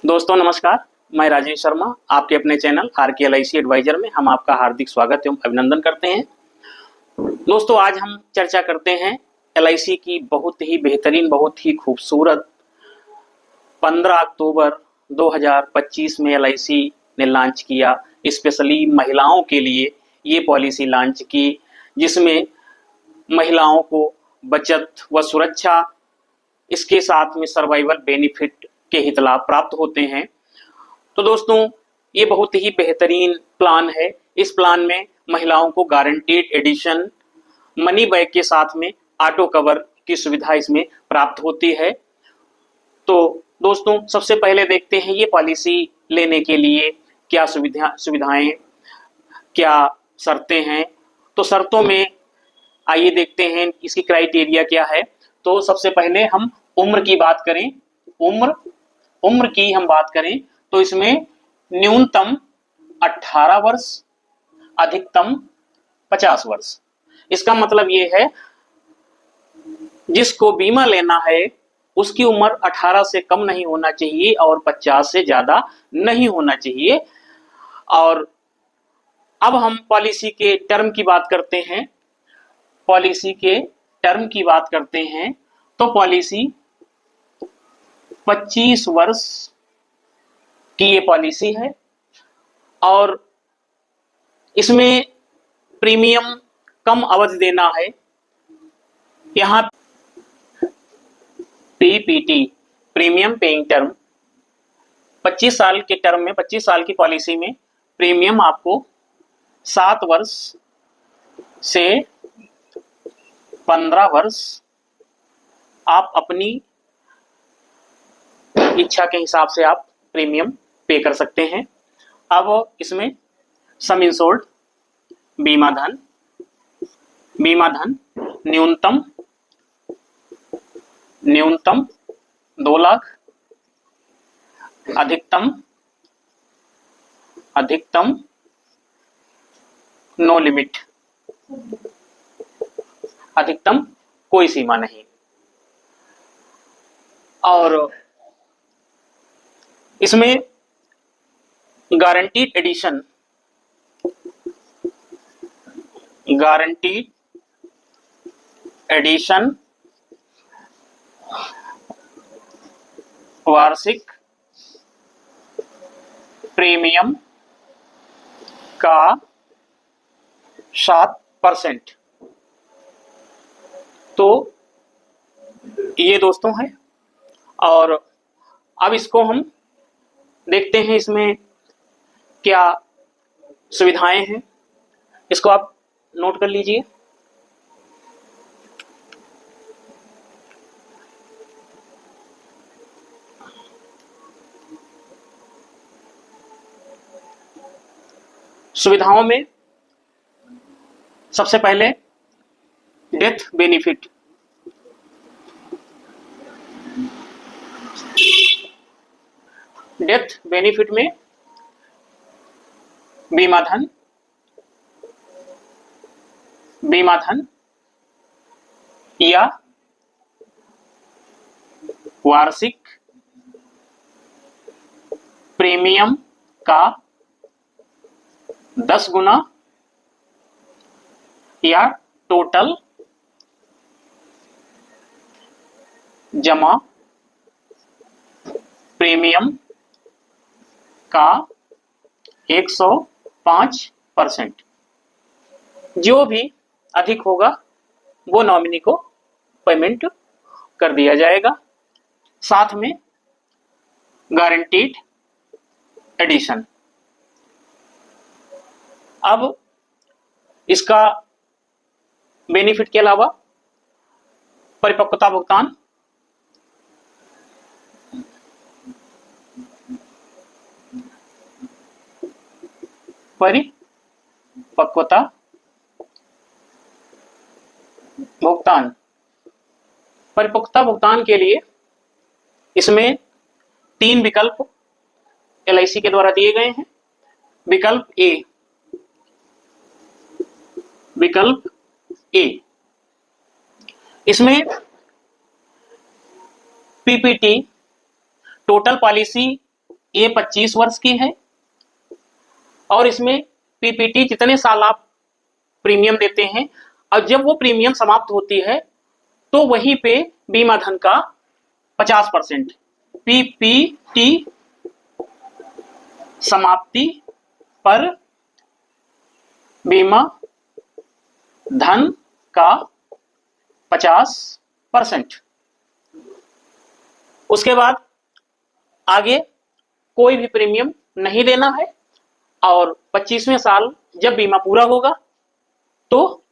दोस्तों नमस्कार, मैं राजेश शर्मा आपके अपने चैनल आरके एलआईसी एडवाइजर में हम आपका हार्दिक स्वागत एवं अभिनंदन करते हैं। दोस्तों आज हम चर्चा करते हैं एलआईसी की बहुत ही बेहतरीन, बहुत ही खूबसूरत 15 अक्टूबर 2025 में एलआईसी ने लॉन्च किया, स्पेशली महिलाओं के लिए ये पॉलिसी लॉन्च की, जिसमें महिलाओं को बचत व सुरक्षा, इसके साथ में सर्वाइवल बेनिफिट के हित लाभ प्राप्त होते हैं। तो दोस्तों ये बहुत ही बेहतरीन प्लान है। इस प्लान में महिलाओं को गारंटीड एडिशन मनी बैक के साथ में ऑटो कवर की सुविधा इसमें प्राप्त होती है। तो दोस्तों सबसे पहले देखते हैं ये पॉलिसी लेने के लिए क्या सुविधाएं, क्या शर्तें हैं। तो शर्तों में आइए देखते हैं इसकी क्राइटेरिया क्या है। तो सबसे पहले हम उम्र की बात करें, उम्र की हम बात करें तो इसमें न्यूनतम 18 वर्ष, अधिकतम 50 वर्ष। इसका मतलब ये है जिसको बीमा लेना है उसकी उम्र 18 से कम नहीं होना चाहिए और 50 से ज्यादा नहीं होना चाहिए। और अब हम पॉलिसी के टर्म की बात करते हैं। पॉलिसी के टर्म की बात करते हैं तो पॉलिसी 25 वर्ष की ये पॉलिसी है और इसमें प्रीमियम कम अवधि देना है। यहाँ पीपीटी प्रीमियम पेइंग टर्म 25 साल के टर्म में, 25 साल की पॉलिसी में प्रीमियम आपको 7 वर्ष से 15 वर्ष आप अपनी इच्छा के हिसाब से आप प्रीमियम पे कर सकते हैं। अब इसमें सम इंश्योर्ड बीमा धन न्यूनतम 2 लाख, अधिकतम नो लिमिट, अधिकतम कोई सीमा नहीं। और इसमें गारंटीड एडिशन वार्षिक प्रीमियम का 7%। तो ये दोस्तों है। और अब इसको हम देखते हैं इसमें क्या सुविधाएं हैं, इसको आप नोट कर लीजिए। सुविधाओं में सबसे पहले डेथ बेनिफिट। डेथ बेनिफिट में बीमा धन या वार्षिक प्रीमियम का 10 गुना या टोटल जमा प्रीमियम का 105%। जो भी अधिक होगा वो नॉमिनी को पेमेंट कर दिया जाएगा। साथ में गारंटीड एडिशन। अब इसका बेनिफिट के अलावा परिपक्वता भुगतान, परिपक्वता भुगतान के लिए इसमें 3 विकल्प एलआईसी के द्वारा दिए गए हैं। विकल्प ए इसमें पीपीटी टोटल पॉलिसी ये 25 वर्ष की है और इसमें पीपीटी जितने साल आप प्रीमियम देते हैं और जब वो प्रीमियम समाप्त होती है तो वहीं पे बीमा धन का 50% पीपीटी समाप्ति पर बीमा धन का 50%। उसके बाद आगे कोई भी प्रीमियम नहीं देना है और 25वें साल जब बीमा पूरा होगा तो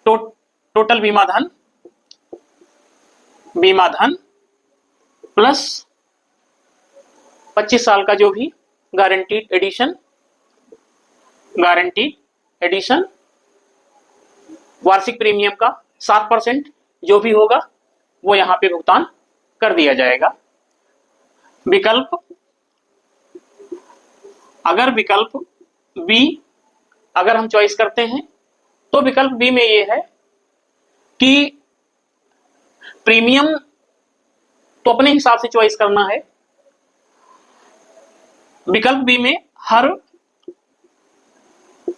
टोटल बीमा धन प्लस 25 साल का जो भी गारंटीड एडिशन वार्षिक प्रीमियम का 7% जो भी होगा वो यहां पे भुगतान कर दिया जाएगा। अगर विकल्प बी अगर हम चॉइस करते हैं तो विकल्प बी में ये है कि प्रीमियम तो अपने हिसाब से चॉइस करना है। विकल्प बी में हर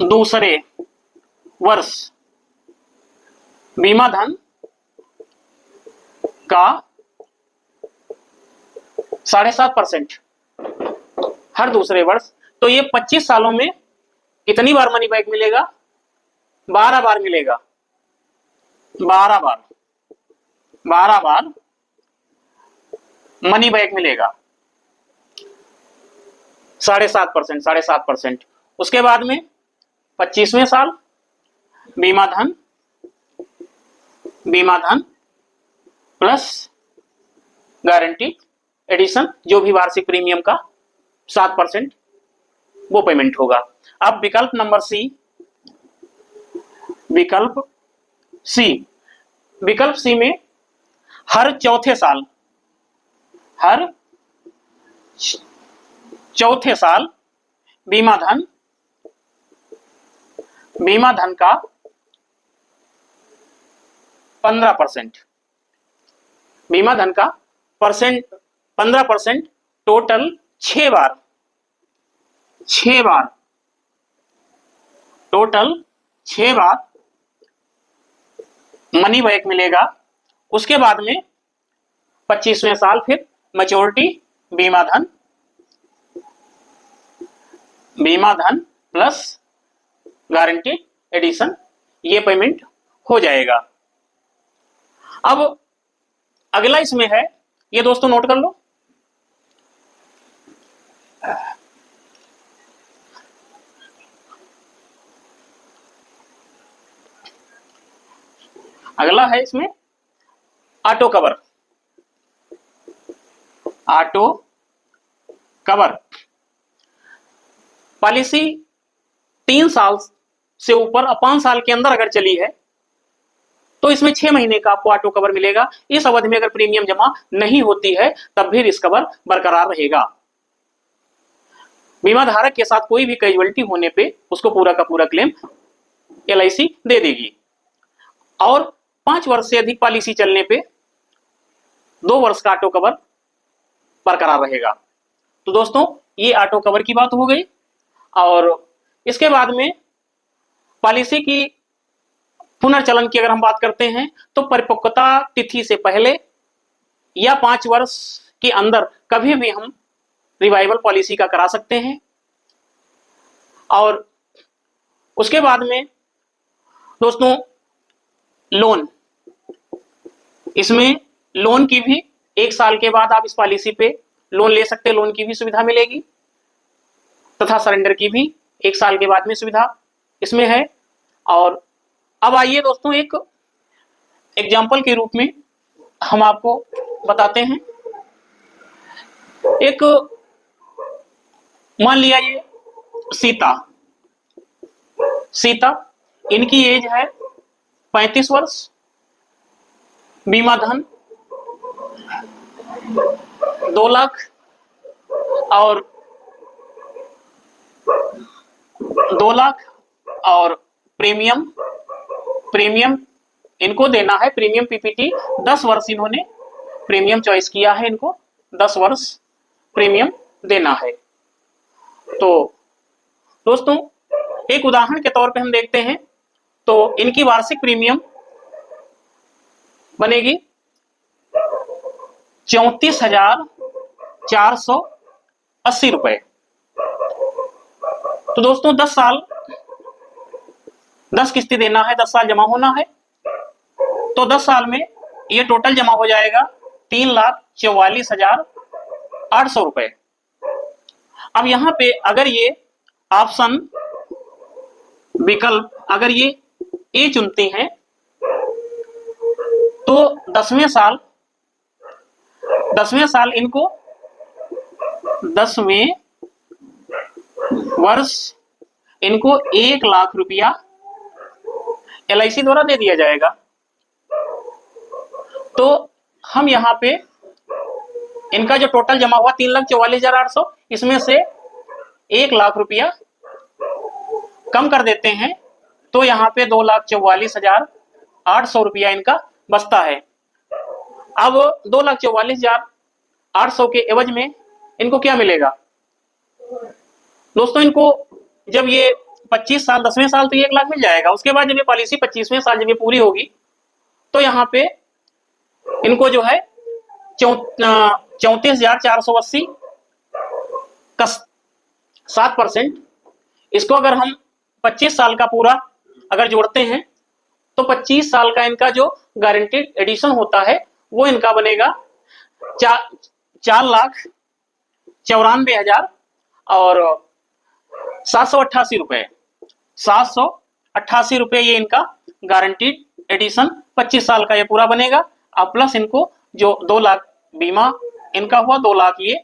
दूसरे वर्ष बीमा धन का 7.5% हर दूसरे वर्ष, तो ये 25 सालों में कितनी बार मनी बैक मिलेगा? 12 बार मिलेगा। 12 बार मनी बैक मिलेगा 7.5%। उसके बाद में 25वें साल बीमा धन प्लस गारंटी एडिशन जो भी वार्षिक प्रीमियम का 7% वो पेमेंट होगा। अब विकल्प नंबर सी, विकल्प सी में हर चौथे साल बीमा धन का 15%, बीमा धन का 15% टोटल 6 बार मनी बैक मिलेगा। उसके बाद में 25वें साल फिर मैच्योरिटी बीमा धन प्लस गारंटी एडिशन ये पेमेंट हो जाएगा। अब अगला इसमें है, ये दोस्तों नोट कर लो, अगला है इसमें ऑटो कवर। पॉलिसी 3 साल से ऊपर 5 साल के अंदर अगर चली है तो इसमें 6 महीने का आपको ऑटो कवर मिलेगा। इस अवधि में अगर प्रीमियम जमा नहीं होती है तब भी रिस्क कवर बरकरार रहेगा। बीमा धारक के साथ कोई भी कैजुअलिटी होने पे उसको पूरा का पूरा क्लेम LIC दे देगी और 5 वर्ष से अधिक पॉलिसी चलने पे 2 वर्ष का ऑटो कवर बरकरार रहेगा। तो दोस्तों ये ऑटो कवर की बात हो गई। और इसके बाद में पॉलिसी की पुनर्चलन की अगर हम बात करते हैं तो परिपक्वता तिथि से पहले या 5 वर्ष के अंदर कभी भी हम रिवाइवल पॉलिसी का करा सकते हैं। और उसके बाद में दोस्तों लोन, इसमें लोन की भी 1 साल के बाद आप इस पॉलिसी पे लोन ले सकते हैं, लोन की भी सुविधा मिलेगी तथा सरेंडर की भी 1 साल के बाद में सुविधा इसमें है। और अब आइए दोस्तों एक एग्जाम्पल के रूप में हम आपको बताते हैं। एक मान लिया ये सीता इनकी एज है 35 वर्ष, बीमा धन 2 लाख और 2 लाख और प्रीमियम इनको देना है। प्रीमियम पीपीटी 10 वर्ष इन्होंने प्रीमियम चॉइस किया है, इनको 10 वर्ष प्रीमियम देना है। तो दोस्तों एक उदाहरण के तौर पे हम देखते हैं, तो इनकी वार्षिक प्रीमियम बनेगी 34,480 रुपए। तो दोस्तों 10 साल 10 किस्तें देना है, 10 साल जमा होना है, तो 10 साल में ये टोटल जमा हो जाएगा 3,44,800 रुपए। अब यहां पे अगर ये ऑप्शन विकल्प अगर ये ए चुनते हैं तो 10वें साल इनको 10वें वर्ष इनको 1 लाख रुपया LIC द्वारा दे दिया जाएगा। तो हम यहाँ पे इनका जो टोटल जमा हुआ 3,44,800, इसमें से 1 लाख रुपया कम कर देते हैं, तो यहाँ पे 2,44,800 रुपया इनका बचता है। अब 2,44,800 के एवज में इनको क्या मिलेगा दोस्तों? इनको जब ये 25 साल 10वें साल तो 1 लाख मिल जाएगा। उसके बाद जब ये पॉलिसी 25वें साल जब ये पूरी होगी तो यहाँ पे इनको जो है 34,480 का 7%, इसको अगर हम 25 साल का पूरा अगर जोड़ते हैं तो 25 साल का इनका जो गारंटीड एडिशन होता है वो इनका बनेगा 4,94,000 और 788 रुपए। 788 रुपए ये इनका गारंटीड एडिशन 25 साल का ये पूरा बनेगा। अब प्लस इनको जो 2 लाख बीमा इनका हुआ 2 लाख ये,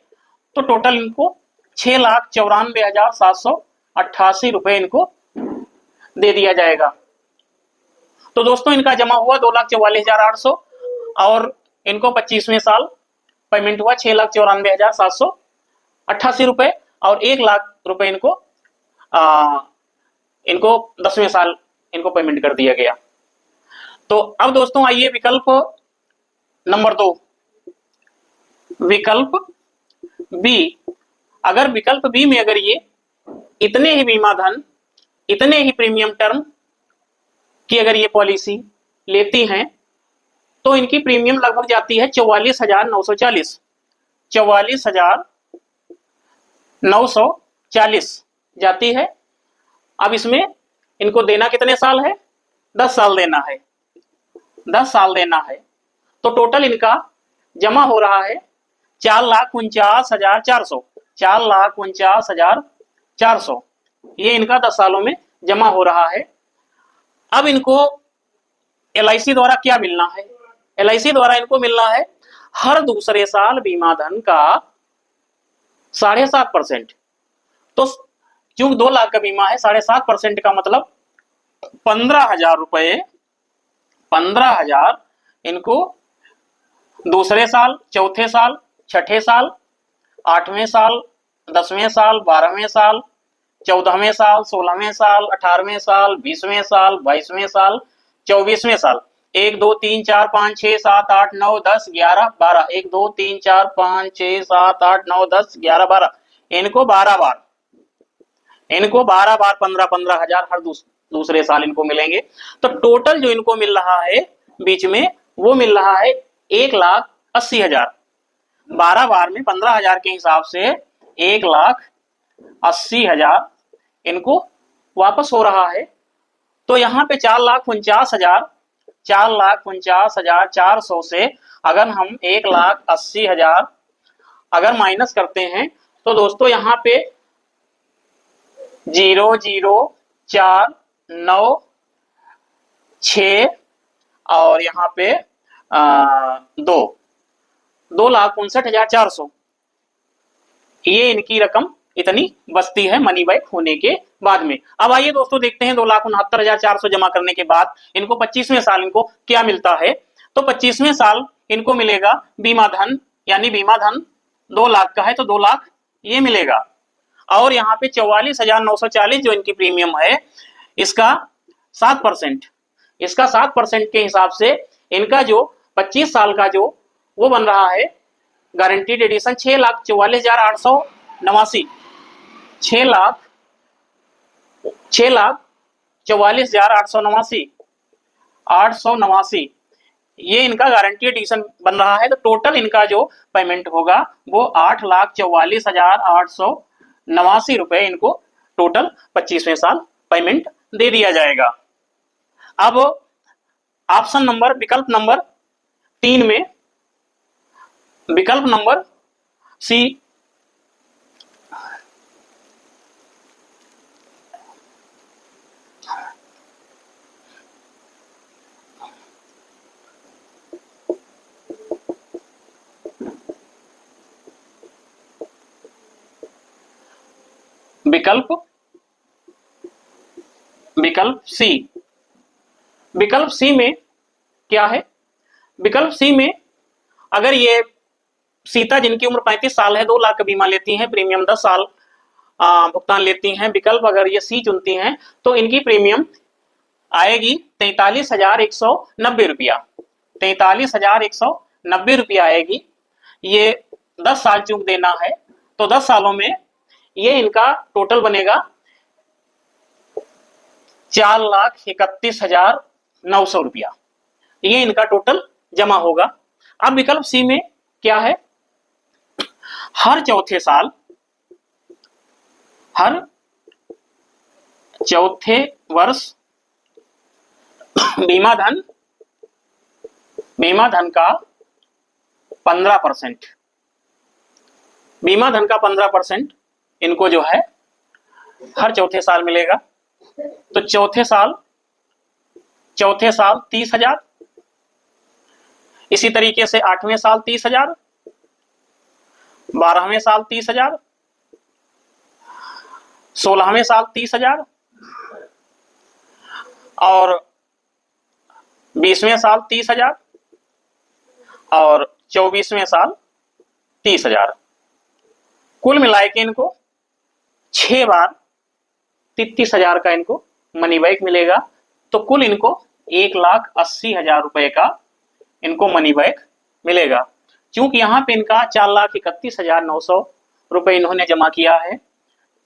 तो टोटल इनको 6,94,788 रुपए इनको दे दिया जाएगा। तो दोस्तों इनका जमा हुआ 2,44,800 और इनको 25वें साल पेमेंट हुआ 6,94,788 रुपए और 1 लाख रुपए इनको 10वें साल इनको पेमेंट कर दिया गया। तो अब दोस्तों आइए विकल्प नंबर 2, विकल्प बी। अगर विकल्प बी में अगर ये इतने ही बीमा धन इतने ही प्रीमियम टर्म की अगर ये पॉलिसी लेती हैं तो इनकी प्रीमियम लगभग जाती है 44,940 44,940 जाती है। अब इसमें इनको देना कितने साल है? 10 साल देना है। 10 साल देना है तो टोटल इनका जमा हो रहा है 4,49,400 4,49,400 ये इनका 10 सालों में जमा हो रहा है। अब इनको LIC द्वारा क्या मिलना है? LIC द्वारा इनको मिलना है हर दूसरे साल बीमा धन का 7.5%। तो चूंकि 2 लाख का बीमा है, 7.5% का मतलब 15,000 रुपए 15,000 इनको दूसरे साल, चौथे साल, छठे साल, 8वें साल, 10वें साल, 12वें साल, 14वें साल, 16वें साल, 18वें साल, 20वें साल, 22वें साल, 24वें साल, 1 2 3 4 5 6 7 8 9 10 11 12 1 2 3 4 5 6 7 8 9 10 11 12 इनको 12 बार 15,000 हर दूसरे साल इनको मिलेंगे। तो टोटल जो इनको मिल रहा है बीच में वो मिल रहा है 1,80,000। 12 बार में 15,000 के हिसाब से 1,80,000 इनको वापस हो रहा है। तो यहाँ पे 4,49,400 से अगर हम 1,80,000 अगर माइनस करते हैं तो दोस्तों यहाँ पे 0,0,4,9,6 और यहाँ पे 2,59,400 ये इनकी रकम इतनी बचती है मनी बैक होने के बाद में। अब आइए दोस्तों देखते हैं 2,69,400 जमा करने के बाद इनको 25वें साल इनको क्या मिलता है। तो 25वें साल इनको मिलेगा बीमा धन, यानी बीमा धन 2 लाख का है तो 2 लाख ये मिलेगा। और यहाँ पे 44,940 जो इनकी प्रीमियम है इसका 7% के हिसाब से इनका जो 25 साल का जो वो बन रहा है गारंटीड एडिशन 6,44,800 नवासी 6,44,889 889 ये इनका गारंटी एडिशन बन रहा है। तो टोटल इनका जो पेमेंट होगा वो 8,44,889 रुपए इनको टोटल 25वें साल पेमेंट दे दिया जाएगा। अब ऑप्शन नंबर विकल्प नंबर 3 में विकल्प नंबर सी विकल्प सी में क्या है? विकल्प सी में अगर ये सीता जिनकी उम्र 35 साल है 2 लाख का बीमा लेती हैं, प्रीमियम 10 साल भुगतान लेती हैं, विकल्प अगर ये सी चुनती हैं तो इनकी प्रीमियम आएगी 43,190 रुपया। 43,190 रुपया आएगी। ये 10 साल चूक देना है तो 10 सालों में ये इनका टोटल बनेगा 4,31,900 रुपया। ये इनका टोटल जमा होगा। अब विकल्प सी में क्या है? हर चौथे वर्ष बीमा धन का 15% इनको जो है हर चौथे साल मिलेगा। तो चौथे साल 30,000, इसी तरीके से 8वें साल 30,000, 12वें साल 30,000, 16वें साल 30,000 और 20वें साल 30,000 और 24वें साल 30,000। कुल मिलाए के इनको 6 बार 33,000 का इनको मनी बैक मिलेगा। तो कुल इनको 1,80,000 रुपए का इनको मनी बैक मिलेगा। क्योंकि यहाँ पे इनका 4,31,900 रुपए इन्होंने जमा किया है,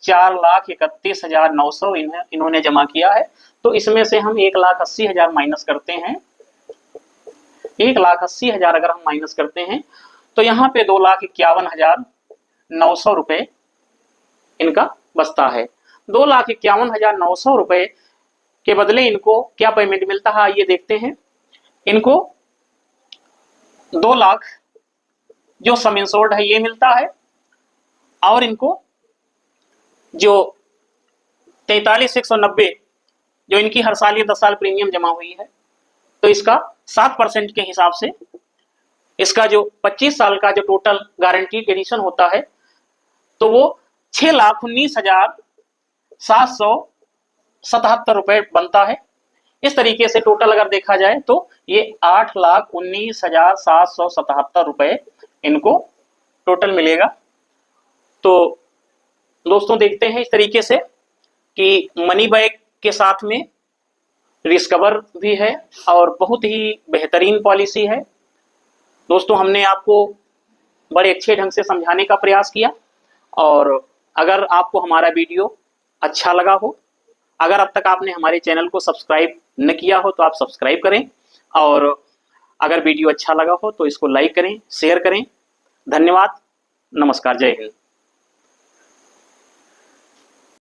4,31,900 इन्होंने जमा किया है। तो इसमें से हम 1,80,000 माइनस करते हैं। 1,80,000 अगर हम माइनस करते हैं तो यहाँ पे 2,51,900 रुपए इनका बचता है। 2,51,900 रुपए के बदले इनको क्या पेमेंट मिलता है ये देखते हैं। इनको 2 लाख जो सम इंश्योर्ड है ये मिलता है और इनको जो 43,190 जो इनकी हर साल ये 10 साल प्रीमियम जमा हुई है तो इसका 7% के हिसाब से इसका जो 25 साल का जो टोटल गारंटीड एडिशन होता है तो वो 6,19,777 रुपए बनता है। इस तरीके से टोटल अगर देखा जाए तो ये 8,19,777 रुपए इनको टोटल मिलेगा। तो दोस्तों देखते हैं इस तरीके से कि मनी बैक के साथ में रिस्क कवर भी है और बहुत ही बेहतरीन पॉलिसी है। दोस्तों हमने आपको बड़े अच्छे ढंग से समझाने का प्रयास किया और अगर आपको हमारा वीडियो अच्छा लगा हो, अगर अब तक आपने हमारे चैनल को सब्सक्राइब न किया हो तो आप सब्सक्राइब करें और अगर वीडियो अच्छा लगा हो तो इसको लाइक करें, शेयर करें। धन्यवाद, नमस्कार, जय हिंद।